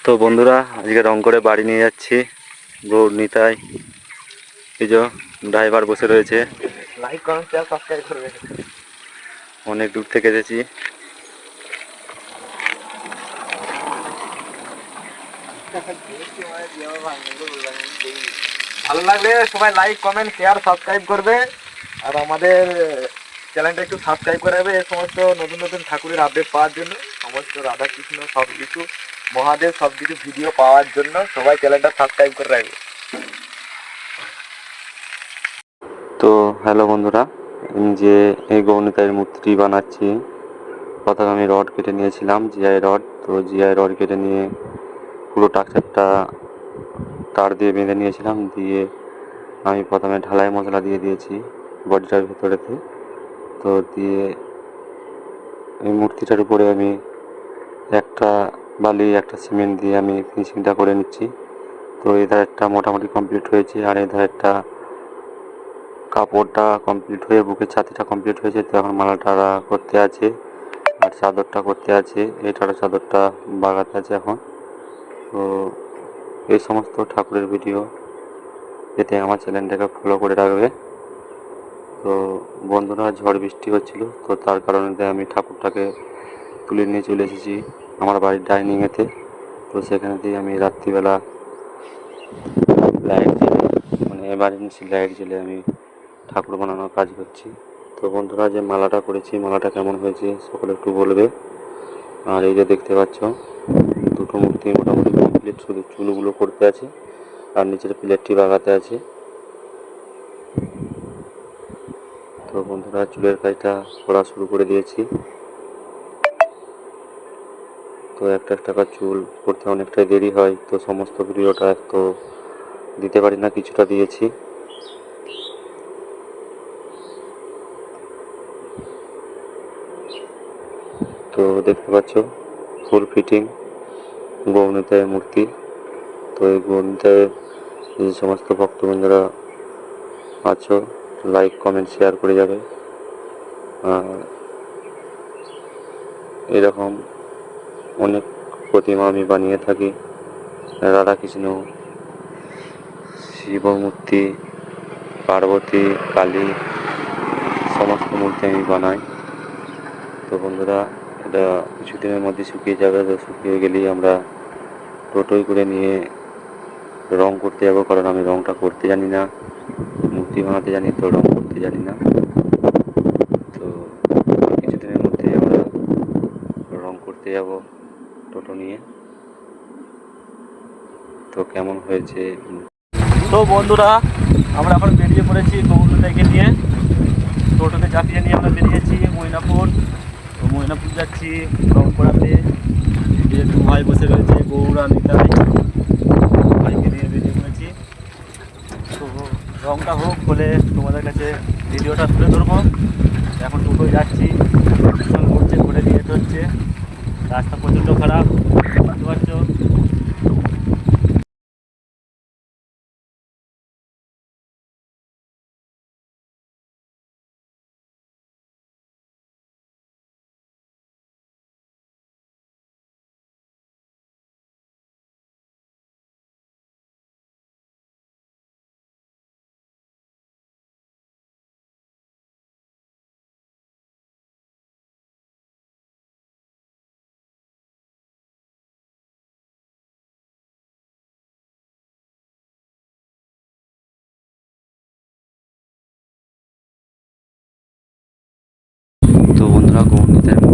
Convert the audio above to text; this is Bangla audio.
তো বন্ধুরা, আজকে রং করে বাড়ি নিয়ে যাচ্ছি গৌর নিতাই। এই যে ড্রাইভার বসে রয়েছে। লাইক কমেন্ট শেয়ার সাবস্ক্রাইব করবে। অনেক দূর থেকে এসেছি। ভালো লাগলে সবাই লাইক কমেন্ট শেয়ার সাবস্ক্রাইব করবে, আর আমাদের চ্যানেলটা একটু সাবস্ক্রাইব করে দেবে। এই সমস্ত নতুন নতুন ঠাকুরের আপডেট পাওয়ার জন্য, সমস্ত রাধাকৃষ্ণ সব কিছু, মহাদেব সব কিছু ভিডিও পাওয়ার জন্য সবাই চ্যানেলটা সাবস্ক্রাইব করে রাখবে। তো হ্যালো বন্ধুরা, আমি যে এই গৌর নিতাইয়ের মূর্তিটি বানাচ্ছি, প্রথমে আমি রড কেটে নিয়েছিলাম, জিআই রড। তো জিআই রড কেটে নিয়ে পুরো টাকচারটা তার দিয়ে বেঁধে নিয়েছিলাম। দিয়ে আমি প্রথমে ঢালাই মশলা দিয়ে দিয়েছি বডিটার ভেতরেতে। তো দিয়ে এই মূর্তিটার উপরে আমি একটা বালি একটা সিমেন্ট দিয়ে আমি ফিনিশিংটা করে নিচ্ছি। তো এই ধারেরটা মোটামুটি কমপ্লিট হয়েছে, আর এই ধারেরটা কাপড়টা কমপ্লিট হয়ে বুকের ছাতিটা কমপ্লিট হয়েছে। তো এখন মালাটা করতে আছে, আর চাদরটা করতে আছে, এটারও চাদরটা বাগাতে আছে এখন। তো এই সমস্ত ঠাকুরের ভিডিও পেতে আমার চ্যানেলটাকে ফলো করে রাখবে। তো বন্ধুরা, ঝড় বৃষ্টি হচ্ছিল, তো তার কারণে আমি ঠাকুরটাকে তুলে নিয়ে চলে এসেছি আমার বাড়ির ডাইনিংয়েতে। তো সেখানে দিয়ে আমি রাত্রিবেলা লাইট জ্বেলে, মানে এমার্জেন্সি লাইট জ্বেলে আমি ঠাকুর বানানোর কাজ করছি। তো বন্ধুরা, যে মালাটা করেছি, মালাটা কেমন হয়েছে সকলে একটু বলবে। আর এই যে দেখতে পাচ্ছ, দুটো মূর্তি মোটামুটি কমপ্লিট, শুধু চুলগুলো করতে আছে আর নিচের প্লেটটি বাগাতে আছে। তো বন্ধুরা, চুলের কাজটা করা শুরু করে দিয়েছি। তো একটা একটা করে চুল করতে অনেকটাই দেরি হয়, তো সমস্ত ভিডিওটা তো দিতে পারি না, কিছুটা দিয়েছি। তো দেখতে পাচ্ছ ফুল ফিটিং গৌর নিতাইয়ের মূর্তি। তো এই গৌর নিতাইয়ের যে সমস্ত ভক্তবৃন্দরা আছো, লাইক কমেন্ট শেয়ার করে যাবে। আর এরকম অনেক প্রতিমা আমি বানিয়ে থাকি, রাধাকৃষ্ণ, শিব মূর্তি, পার্বতী, কালী, সমস্ত মূর্তি আমি বানাই। তো বন্ধুরা, এটা কিছুদিনের মধ্যে শুকিয়ে যাবে। তো শুকিয়ে গেলেই আমরা টোটোয় করে নিয়ে রং করতে যাবো, কারণ আমি রংটা করতে জানি না, মূর্তি বানাতে জানি, তো রং করতে জানি না। তো কিছুদিনের মধ্যে আমরা রং করতে যাব টোটো নিয়ে। তো কেমন হয়েছে। তো বন্ধুরা, আমরা এখন বেরিয়ে পড়েছি গৌর নিতাইকে নিয়ে, টোটোতে চাপিয়ে নিয়ে আমরা বেরিয়েছি ময়নাপুর। তো ময়নাপুর যাচ্ছি রং করাতে। যে দু ভাই বসে রয়েছে, গৌর আর নিতাই, ভাইকে নিয়ে বেরিয়ে পড়েছি। তো রংটা হোক হলে তোমাদের কাছে ভিডিওটা তুলে ধরবো। এখন টোটোয় যাচ্ছি, ঘুরছে, ঘুরে নিয়ে যেতে হচ্ছে, রাস্তা প্রচণ্ড খারাপ, বুঝতে পারছো। তো বন্ধুরা, গৌর নিতাইয়ের